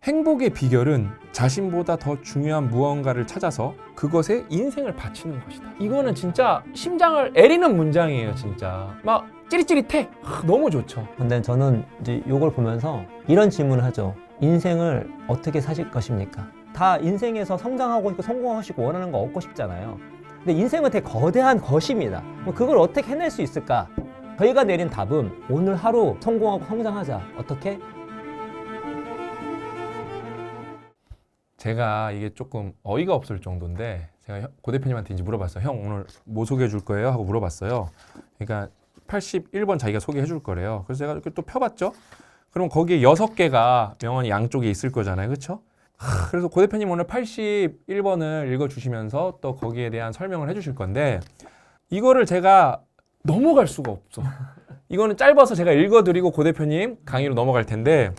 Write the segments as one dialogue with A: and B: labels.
A: 행복의 비결은 자신보다 더 중요한 무언가를 찾아서 그것에 인생을 바치는 것이다. 이거는 진짜 심장을 애리는 문장이에요, 진짜. 막 찌릿찌릿해. 너무 좋죠.
B: 근데 저는 이제 이걸 보면서 이런 질문을 하죠. 인생을 어떻게 사실 것입니까? 다 인생에서 성장하고 싶고 성공하시고 원하는 거 얻고 싶잖아요. 근데 인생은 되게 거대한 것입니다. 그걸 어떻게 해낼 수 있을까? 저희가 내린 답은 오늘 하루 성공하고 성장하자. 어떻게?
A: 제가 이게 조금 어이가 없을 정도인데 제가 고 대표님한테 이제 물어봤어요. 형 오늘 뭐 소개해 줄 거예요? 하고 물어봤어요. 그러니까 81번 자기가 소개해 줄 거래요. 그래서 제가 이렇게 또 펴봤죠. 그럼 거기에 6개가 명언이 양쪽에 있을 거잖아요. 그렇죠? 그래서 고 대표님 오늘 81번을 읽어주시면서 또 거기에 대한 설명을 해주실 건데 이거를 제가 넘어갈 수가 없어. 이거는 짧아서 제가 읽어드리고 고 대표님 강의로 넘어갈 텐데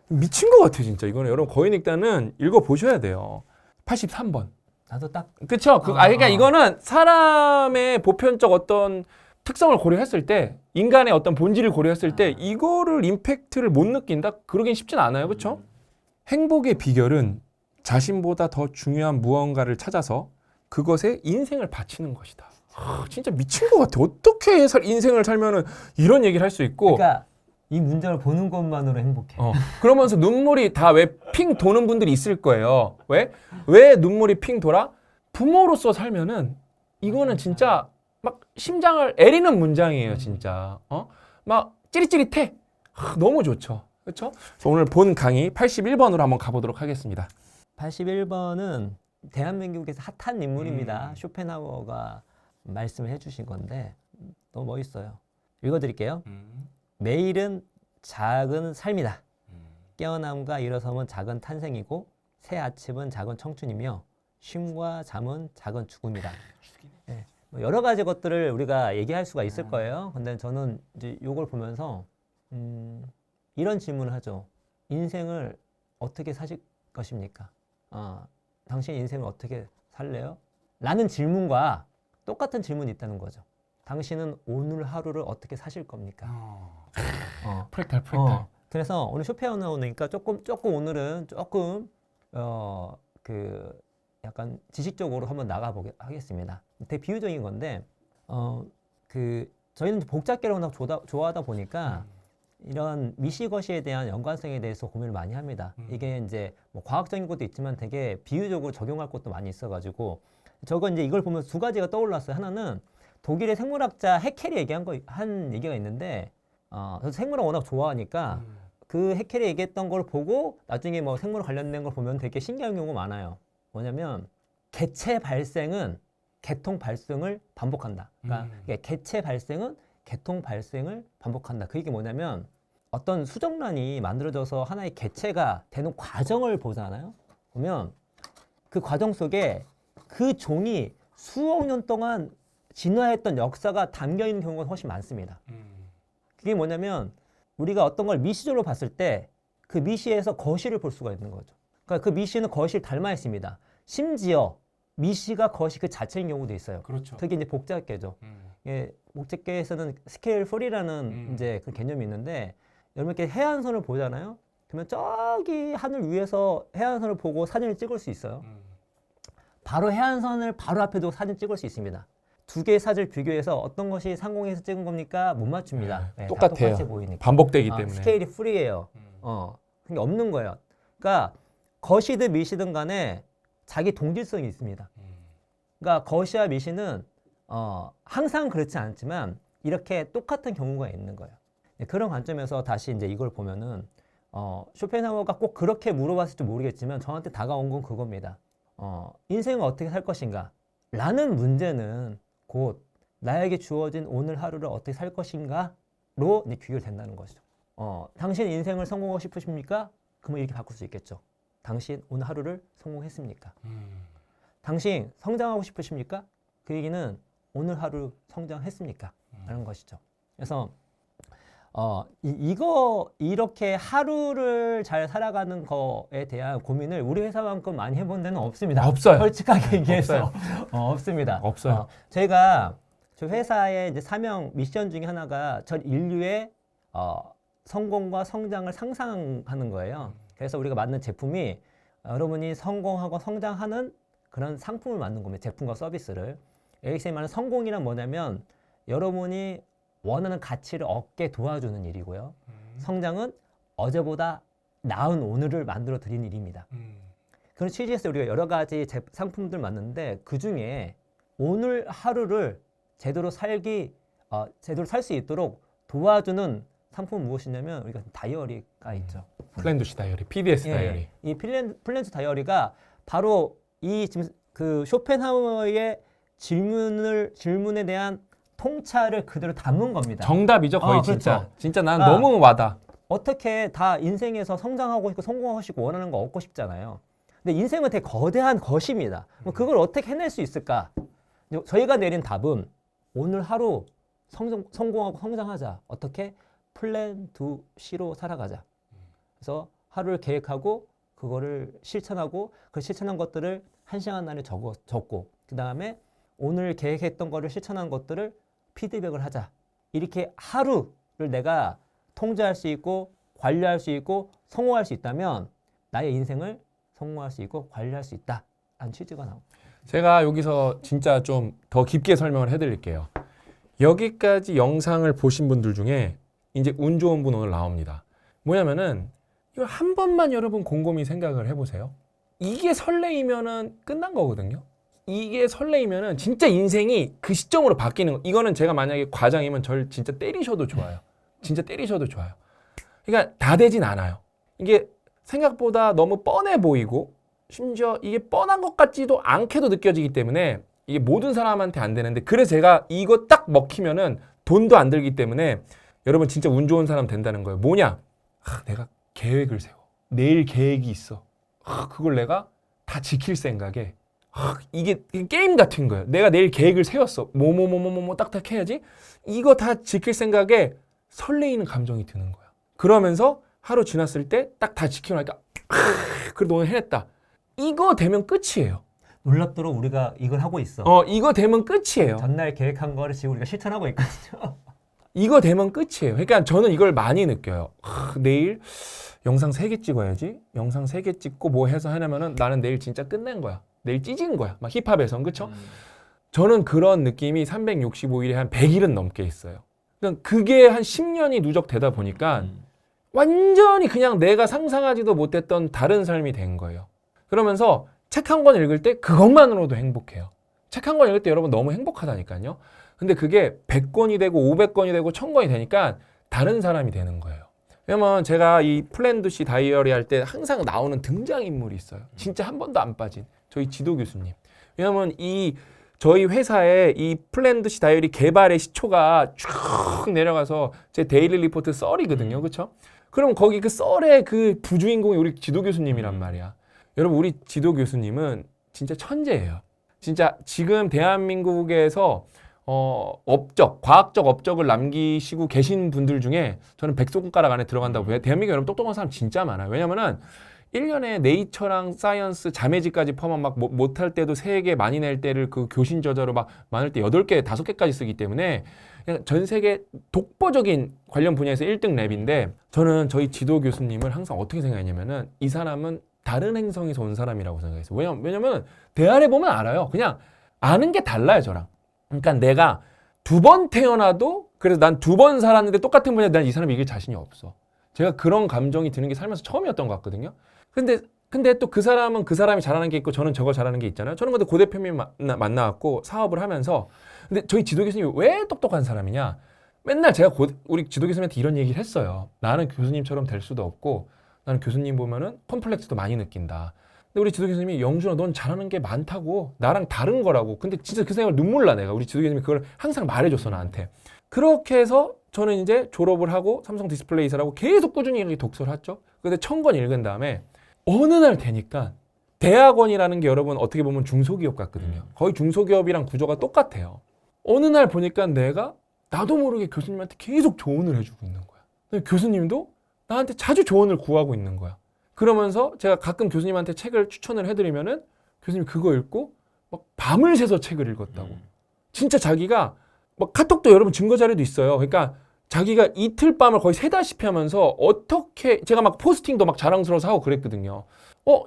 A: 미친 것 같아요, 진짜. 이거는 여러분 거인익단은 읽어보셔야 돼요. 83번.
B: 나도 딱
A: 그쵸? 그러니까 이거는 사람의 보편적 어떤 특성을 고려했을 때 인간의 어떤 본질을 고려했을 때 이거를 임팩트를 못 느낀다? 그러긴 쉽진 않아요. 그쵸? 행복의 비결은 자신보다 더 중요한 무언가를 찾아서 그것에 인생을 바치는 것이다. 진짜 미친 것 같아. 어떻게 인생을 살면은 이런 얘기를 할 수 있고.
B: 그러니까 이 문장을 보는 것만으로 행복해.
A: 그러면서 눈물이 다 왜 핑 도는 분들이 있을 거예요. 왜? 왜 눈물이 핑 돌아? 부모로서 살면은 이거는 진짜 막 심장을 애리는 문장이에요, 진짜. 막 찌릿찌릿해. 너무 좋죠. 그렇죠? 오늘 본 강의 81번으로 한번 가보도록 하겠습니다.
B: 81번은 대한민국에서 핫한 인물입니다. 쇼펜하우어가 말씀을 해주신 건데 너무 멋있어요. 읽어드릴게요. 매일은 작은 삶이다. 깨어남과 일어섬은 작은 탄생이고 새 아침은 작은 청춘이며 쉼과 잠은 작은 죽음이다. 네. 뭐 여러 가지 것들을 우리가 얘기할 수가 있을 거예요. 근데 저는 이제 이걸 보면서 이런 질문을 하죠. 인생을 어떻게 사실 것입니까? 당신 인생을 어떻게 살래요? 라는 질문과 똑같은 질문이 있다는 거죠. 당신은 오늘 하루를 어떻게 사실 겁니까?
A: 프랙탈.
B: 그래서 오늘 쇼펜하우어니까 조금 오늘은 조금 그 약간 지식적으로 한번 나가보게 하겠습니다. 되게 비유적인 건데 그 저희는 복잡계를 워낙 좋아하다 보니까 이런 미시것시에 대한 연관성에 대해서 고민을 많이 합니다. 이게 이제 뭐 과학적인 것도 있지만 되게 비유적으로 적용할 것도 많이 있어가지고 저거 이제 이걸 보면 두 가지가 떠올랐어요. 하나는 독일의 생물학자 해켈이 한 얘기가 있는데 저도 생물학 워낙 좋아하니까 그 해켈이 얘기했던 걸 보고 나중에 뭐 생물학 관련된 걸 보면 되게 신기한 경우가 많아요. 뭐냐면 개체 발생은 개통 발생을 반복한다. 그러니까 개체 발생은 개통 발생을 반복한다. 그 얘기 뭐냐면 어떤 수정란이 만들어져서 하나의 개체가 되는 과정을 보잖아요. 보면 그 과정 속에 그 종이 수억 년 동안 진화했던 역사가 담겨 있는 경우가 훨씬 많습니다. 그게 뭐냐면 우리가 어떤 걸 미시적으로 봤을 때 그 미시에서 거실을 볼 수가 있는 거죠. 그러니까 그 미시는 거실 닮아 있습니다. 심지어 미시가 거실 그 자체인 경우도 있어요.
A: 그렇죠.
B: 특히 이제 복잡계죠. 예, 복잡계에서는 스케일 프리라는 이제 그 개념이 있는데 여러분 이렇게 해안선을 보잖아요. 그러면 저기 하늘 위에서 해안선을 보고 사진을 찍을 수 있어요. 바로 해안선을 바로 앞에 두고 사진 찍을 수 있습니다. 두 개의 사진을 비교해서 어떤 것이 상공에서 찍은 겁니까? 못 맞춥니다. 네,
A: 똑같아요.
B: 똑같이 보이니까.
A: 반복되기 때문에.
B: 스케일이 프리예요. 그게 없는 거예요. 그러니까 거시든 미시든 간에 자기 동질성이 있습니다. 그러니까 거시와 미시는 항상 그렇지 않지만 이렇게 똑같은 경우가 있는 거예요. 네, 그런 관점에서 다시 이제 이걸 보면은 쇼펜하우어가 꼭 그렇게 물어봤을지 모르겠지만 저한테 다가온 건 그겁니다. 인생을 어떻게 살 것인가? 라는 문제는 곧 나에게 주어진 오늘 하루를 어떻게 살 것인가로 귀결된다는 것이죠. 당신 인생을 성공하고 싶으십니까? 그러면 이렇게 바꿀 수 있겠죠. 당신 오늘 하루를 성공했습니까? 당신 성장하고 싶으십니까? 그 얘기는 오늘 하루 성장했습니까? 라는 것이죠. 그래서 이렇게 하루를 잘 살아가는 거에 대한 고민을 우리 회사만큼 많이 해본 데는 없습니다.
A: 없어요.
B: 솔직하게 얘기해서 없습니다.
A: 없어요.
B: 저희가 저 회사의 이제 사명 미션 중에 하나가 전 인류의 성공과 성장을 상상하는 거예요. 그래서 우리가 만든 제품이 여러분이 성공하고 성장하는 그런 상품을 만든 겁니다. 제품과 서비스를. AXA 말하는 성공이란 뭐냐면 여러분이 원하는 가치를 얻게 도와주는 일이고요. 성장은 어제보다 나은 오늘을 만들어 드리는 일입니다. 그런 취지에서 우리가 여러 가지 상품들 만드는데 그 중에 오늘 하루를 제대로 제대로 살 수 있도록 도와주는 상품은 무엇이냐면 우리가 다이어리가 있죠.
A: 플랜두시 다이어리, PDS 다이어리.
B: 이 플랜즈 다이어리가 바로 이 지금 그 쇼펜하우어의 질문에 대한 통찰을 그대로 담은 겁니다.
A: 정답이죠, 거의
B: 그렇죠.
A: 진짜. 진짜 난 너무 와닿아.
B: 어떻게 다 인생에서 성장하고 싶고 성공하고 싶고 원하는 거 얻고 싶잖아요. 근데 인생은 되게 거대한 것입니다. 그걸 어떻게 해낼 수 있을까? 저희가 내린 답은 오늘 하루 성공하고 성장하자. 어떻게? 플랜 2C로 살아가자. 그래서 하루를 계획하고 그거를 실천하고 그 실천한 것들을 1시간 안에 적고 그 다음에 오늘 계획했던 거를 실천한 것들을 피드백을 하자. 이렇게 하루를 내가 통제할 수 있고 관리할 수 있고 성공할 수 있다면 나의 인생을 성공할 수 있고 관리할 수 있다라는 취지가 나옵니다.
A: 제가 여기서 진짜 좀 더 깊게 설명을 해드릴게요. 여기까지 영상을 보신 분들 중에 이제 운 좋은 분 오늘 나옵니다. 뭐냐면은 이걸 한 번만 여러분 곰곰이 생각을 해보세요. 이게 설레이면은 끝난 거거든요. 이게 설레이면은 진짜 인생이 그 시점으로 바뀌는 거. 이거는 제가 만약에 과장이면 절 진짜 때리셔도 좋아요. 진짜 때리셔도 좋아요. 그러니까 다 되진 않아요. 이게 생각보다 너무 뻔해 보이고 심지어 이게 뻔한 것 같지도 않게도 느껴지기 때문에 이게 모든 사람한테 안 되는데 그래서 제가 이거 딱 먹히면은 돈도 안 들기 때문에 여러분 진짜 운 좋은 사람 된다는 거예요. 뭐냐? 내가 계획을 세워. 내일 계획이 있어. 그걸 내가 다 지킬 생각에 이게 게임 같은 거예요. 내가 내일 계획을 세웠어. 뭐뭐뭐뭐뭐 딱딱 해야지. 이거 다 지킬 생각에 설레이는 감정이 드는 거야. 그러면서 하루 지났을 때 딱 다 지키고 나니까 그래도 오늘 해냈다. 이거 되면 끝이에요.
B: 놀랍도록 우리가 이걸 하고 있어.
A: 이거 되면 끝이에요.
B: 전날 계획한 거를 지금 우리가 실천하고 있거든요.
A: 이거 되면 끝이에요. 그러니까 저는 이걸 많이 느껴요. 내일 영상 3개 찍어야지. 영상 3개 찍고 뭐 해서 하냐면은 나는 내일 진짜 끝낸 거야. 내일 찢은 거야. 막 힙합에선 그쵸? 저는 그런 느낌이 365일에 한 100일은 넘게 있어요. 그러니까 그게 한 10년이 누적되다 보니까 완전히 그냥 내가 상상하지도 못했던 다른 삶이 된 거예요. 그러면서 책 한 권 읽을 때 그것만으로도 행복해요. 책 한 권 읽을 때 여러분 너무 행복하다니까요. 근데 그게 100권이 되고 500권이 되고 1000권이 되니까 다른 사람이 되는 거예요. 왜냐면 제가 이 플랜두시 다이어리 할 때 항상 나오는 등장인물이 있어요. 진짜 한 번도 안 빠진 저희 지도 교수님. 왜냐면 저희 회사에 이 플랜두시 다이어리 개발의 시초가 쭉 내려가서 제 데일리 리포트 썰이거든요. 그렇죠? 그럼 거기 그 썰의 그 부주인공이 우리 지도 교수님이란 말이야. 여러분 우리 지도 교수님은 진짜 천재예요. 진짜 지금 대한민국에서 과학적 업적을 남기시고 계신 분들 중에 저는 백손가락 안에 들어간다고 해요. 대한민국에 여러분 똑똑한 사람 진짜 많아요. 왜냐면은 1년에 네이처랑 사이언스 자매지까지 포함한 막 못할 때도 3개 많이 낼 때를 그 교신 저자로 막 많을 때 8개, 5개까지 쓰기 때문에 그냥 전 세계 독보적인 관련 분야에서 1등 랩인데 저는 저희 지도 교수님을 항상 어떻게 생각했냐면은 이 사람은 다른 행성에서 온 사람이라고 생각했어요. 왜냐면 대안해 보면 알아요. 그냥 아는 게 달라요, 저랑. 그러니까 내가 2번 태어나도 그래서 난 2번 살았는데 똑같은 분야에 난 이 사람 이길 자신이 없어. 제가 그런 감정이 드는 게 살면서 처음이었던 것 같거든요. 근데 또 그 사람은 그 사람이 잘하는 게 있고 저는 저거 잘하는 게 있잖아요. 저는 근데 고 대표님 만나갖고 사업을 하면서 근데 저희 지도 교수님이 왜 똑똑한 사람이냐? 맨날 제가 우리 지도 교수님한테 이런 얘기를 했어요. 나는 교수님처럼 될 수도 없고 나는 교수님 보면은 컴플렉스도 많이 느낀다. 근데 우리 지도 교수님이 영준아 넌 잘하는 게 많다고 나랑 다른 거라고. 근데 진짜 그 생각을 눈물 나 내가. 우리 지도 교수님이 그걸 항상 말해줬어 나한테. 그렇게 해서 저는 이제 졸업을 하고 삼성 디스플레이사라고 계속 꾸준히 이렇게 독서를 했죠. 근데 1000권 읽은 다음에 어느 날 되니까 대학원이라는 게 여러분 어떻게 보면 중소기업 같거든요. 거의 중소기업이랑 구조가 똑같아요. 어느 날 보니까 내가 나도 모르게 교수님한테 계속 조언을 해주고 있는 거야. 근데 교수님도 나한테 자주 조언을 구하고 있는 거야. 그러면서 제가 가끔 교수님한테 책을 추천을 해드리면은 교수님이 그거 읽고 막 밤을 새서 책을 읽었다고. 진짜 자기가 막 카톡도 여러분 증거 자료도 있어요. 그러니까 자기가 이틀 밤을 거의 새다시피 하면서 어떻게 제가 막 포스팅도 막 자랑스러워서 하고 그랬거든요.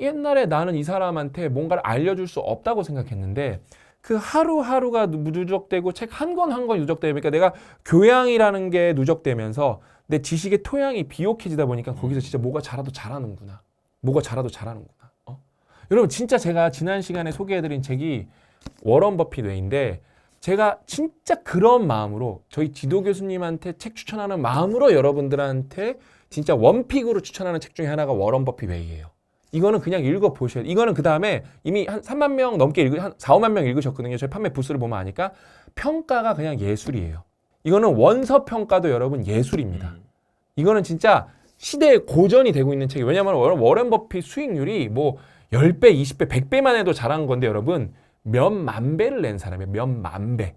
A: 옛날에 나는 이 사람한테 뭔가를 알려줄 수 없다고 생각했는데 그 하루하루가 누적되고 책 한 권 한 권 누적되니까 내가 교양이라는 게 누적되면서 내 지식의 토양이 비옥해지다 보니까 거기서 진짜 뭐가 자라도 잘하는구나. 뭐가 자라도 잘하는구나. 여러분 진짜 제가 지난 시간에 소개해드린 책이 워런 버핏 웨이인데 제가 진짜 그런 마음으로 저희 지도 교수님한테 책 추천하는 마음으로 여러분들한테 진짜 원픽으로 추천하는 책 중에 하나가 워런 버핏 웨이예요. 이거는 그냥 읽어보셔야 돼요. 이거는 그 다음에 이미 한 3만 명 넘게 한 4, 5만 명 읽으셨거든요. 저희 판매 부스를 보면 아니까 평가가 그냥 예술이에요. 이거는 원서 평가도 여러분 예술입니다. 이거는 진짜 시대의 고전이 되고 있는 책이에요. 왜냐하면 워런 버핏 수익률이 뭐 10배, 20배, 100배만 해도 잘한 건데 여러분 몇만 배를 낸 사람이에요. 몇만 배.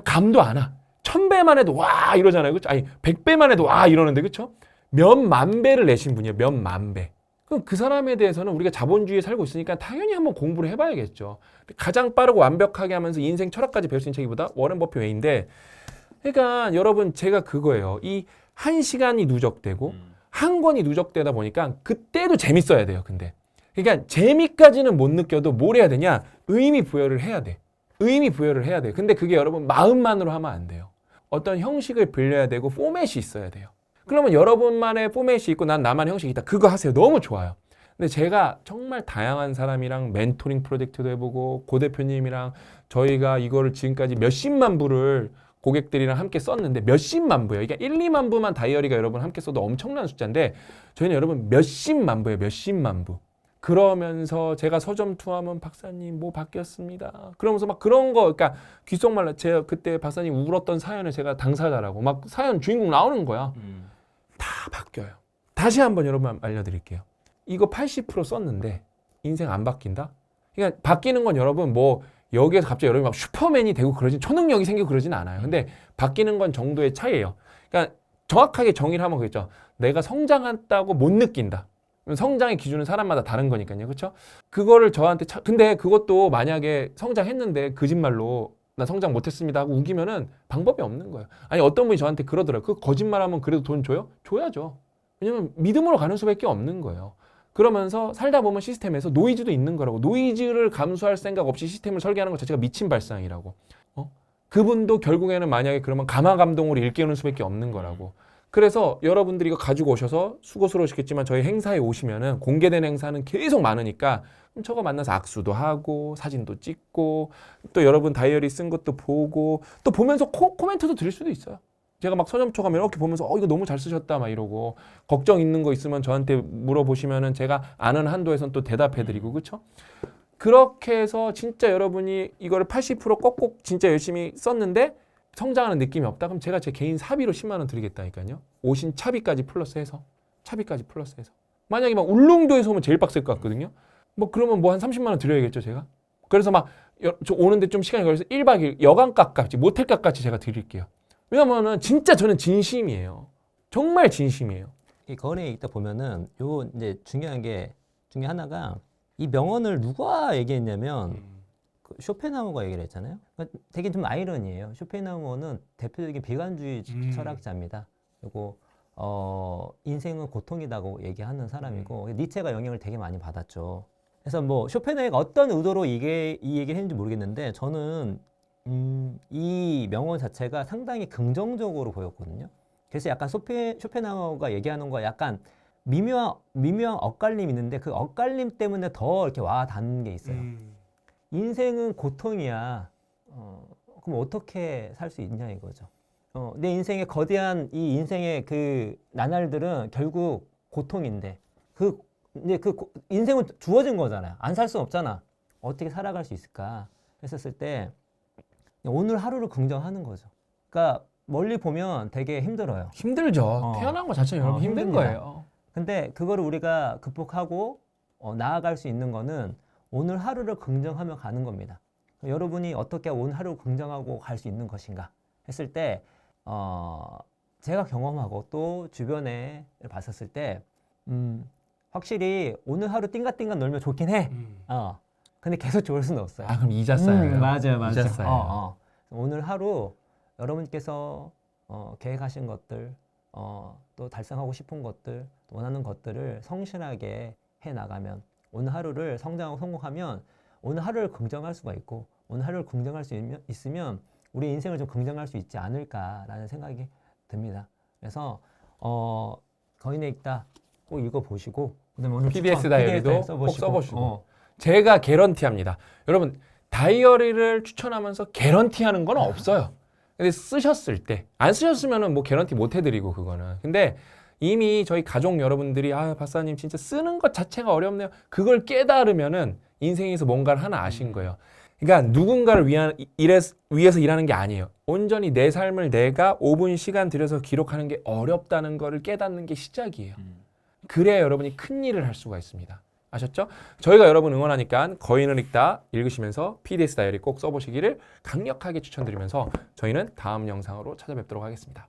A: 감도 안 와. 1000배만 해도 와 이러잖아요. 그렇죠? 아니 100배만 해도 와 이러는데 그렇죠? 몇만 배를 내신 분이에요. 몇만 배. 그럼 그 사람에 대해서는 우리가 자본주의에 살고 있으니까 당연히 한번 공부를 해봐야겠죠. 가장 빠르고 완벽하게 하면서 인생 철학까지 배울 수 있는 책이보다 워런 버핏 웨이인데 그러니까 여러분 제가 그거예요. 이 한 시간이 누적되고 한 권이 누적되다 보니까 그때도 재밌어야 돼요. 근데 그러니까 재미까지는 못 느껴도 뭘 해야 되냐? 의미 부여를 해야 돼. 의미 부여를 해야 돼. 근데 그게 여러분 마음만으로 하면 안 돼요. 어떤 형식을 빌려야 되고 포맷이 있어야 돼요. 그러면 여러분만의 포맷이 있고 난 나만의 형식이 있다. 그거 하세요. 너무 좋아요. 근데 제가 정말 다양한 사람이랑 멘토링 프로젝트도 해보고 고 대표님이랑 저희가 이거를 지금까지 몇십만 부를 고객들이랑 함께 썼는데 몇십만 부예요. 그러니까 1, 2만 부만 다이어리가 여러분 함께 써도 엄청난 숫자인데 저희는 여러분 몇십만 부예요. 몇십만 부. 그러면서 제가 서점 투하면 박사님 뭐 바뀌었습니다. 그러면서 막 그런 거 그러니까 귓속말로 제가 그때 박사님 울었던 사연을 제가 당사자라고 막 사연 주인공 나오는 거야. 다 바뀌어요. 다시 한번 여러분 알려드릴게요. 이거 80% 썼는데 인생 안 바뀐다? 그러니까 바뀌는 건 여러분 뭐 여기에서 갑자기 여러분이 막 슈퍼맨이 되고 그러진 초능력이 생기고 그러진 않아요. 근데 바뀌는 건 정도의 차이예요. 그러니까 정확하게 정의를 하면 그겠죠. 내가 성장했다고 못 느낀다. 성장의 기준은 사람마다 다른 거니까요. 그렇죠? 그거를 저한테 근데 그것도 만약에 성장했는데 거짓말로 나 성장 못했습니다 하고 우기면은 방법이 없는 거예요. 아니 어떤 분이 저한테 그러더라고요. 그 거짓말하면 그래도 돈 줘요? 줘야죠. 왜냐면 믿음으로 가는 수밖에 없는 거예요. 그러면서 살다 보면 시스템에서 노이즈도 있는 거라고. 노이즈를 감수할 생각 없이 시스템을 설계하는 것 자체가 미친 발상이라고. 그분도 결국에는 만약에 그러면 감화감동으로 일깨우는 수밖에 없는 거라고. 그래서 여러분들이 이거 가지고 오셔서 수고스러우시겠지만 저희 행사에 오시면은 공개된 행사는 계속 많으니까 그럼 저거 만나서 악수도 하고 사진도 찍고 또 여러분 다이어리 쓴 것도 보고 또 보면서 코멘트도 드릴 수도 있어요. 제가 막 서점초 가면 이렇게 보면서 이거 너무 잘 쓰셨다 막 이러고 걱정 있는 거 있으면 저한테 물어보시면은 제가 아는 한도에선 또 대답해드리고 그렇죠? 그렇게 해서 진짜 여러분이 이거를 80% 꼭꼭 진짜 열심히 썼는데 성장하는 느낌이 없다? 그럼 제가 제 개인 사비로 10만 원 드리겠다니까요. 오신 차비까지 플러스해서. 차비까지 플러스해서. 만약에 막 울릉도에서 오면 제일 빡셀 것 같거든요. 뭐 그러면 뭐 한 30만 원 드려야겠죠, 제가. 그래서 막 저 오는데 좀 시간이 걸려서 1박 2일 여간값 같이 모텔값 같이 제가 드릴게요. 왜냐면은 진짜 저는 진심이에요. 정말 진심이에요.
B: 이 거래에 있다 보면은 요 이제 중요한 게 중에 하나가 이 명언을 누가 얘기했냐면 그 쇼펜하우어가 얘기를 했잖아요. 그러니까 되게 좀 아이러니예요. 쇼펜하우어는 대표적인 비관주의 철학자입니다. 그리고 인생은 고통이라고 얘기하는 사람이고 니체가 영향을 되게 많이 받았죠. 그래서 뭐 쇼펜하우어가 어떤 의도로 이 얘기를 했는지 모르겠는데 저는 이 명언 자체가 상당히 긍정적으로 보였거든요. 그래서 약간 쇼펜하우어가 얘기하는 거 약간 미묘한 엇갈림이 있는데 그 엇갈림 때문에 더 이렇게 와 닿는 게 있어요. 인생은 고통이야. 그럼 어떻게 살 수 있냐 이거죠. 내 인생의 거대한 이 인생의 그 나날들은 결국 고통인데 이제 인생은 주어진 거잖아요. 안 살 수 없잖아. 어떻게 살아갈 수 있을까 했었을 때 오늘 하루를 긍정하는 거죠. 그러니까 멀리 보면 되게 힘들어요.
A: 힘들죠. 태어난 것 자체는 여러분 힘든
B: 힘듭니다.
A: 거예요.
B: 근데 그거를 우리가 극복하고 나아갈 수 있는 거는 오늘 하루를 긍정하며 가는 겁니다. 여러분이 어떻게 오늘 하루 긍정하고 갈 수 있는 것인가 했을 때 제가 경험하고 또 주변에 봤었을 때 확실히 오늘 하루 띵가띵가 놀면 좋긴 해. 근데 계속 좋을 수는 없어요.
A: 아 그럼 이자 쌓여요.
B: 맞아요.
A: 이자 쌓여요.
B: 오늘 하루 여러분께서 계획하신 것들, 또 달성하고 싶은 것들, 원하는 것들을 성실하게 해 나가면 오늘 하루를 성장하고 성공하면 오늘 하루를 긍정할 수가 있고 오늘 하루를 긍정할 수 있으면 우리 인생을 좀 긍정할 수 있지 않을까라는 생각이 듭니다. 그래서 거인의 읽다 꼭 읽어보시고 그다음에 오늘
A: PDS
B: 추천,
A: 다이어리도
B: PDS
A: 꼭 써보시고.
B: 어,
A: 제가 개런티합니다. 여러분 다이어리를 추천하면서 개런티하는 건 없어요. 근데 쓰셨을 때 안 쓰셨으면은 뭐 개런티 못 해드리고 그거는. 근데 이미 저희 가족 여러분들이 아 박사님 진짜 쓰는 것 자체가 어렵네요. 그걸 깨달으면은 인생에서 뭔가를 하나 아신 거예요. 그러니까 누군가를 위해서 일하는 게 아니에요. 온전히 내 삶을 내가 5분 시간 들여서 기록하는 게 어렵다는 거를 깨닫는 게 시작이에요. 그래야 여러분이 큰 일을 할 수가 있습니다. 아셨죠? 저희가 여러분 응원하니까 거인을 읽다 읽으시면서 PDS 다이어리 꼭 써보시기를 강력하게 추천드리면서 저희는 다음 영상으로 찾아뵙도록 하겠습니다.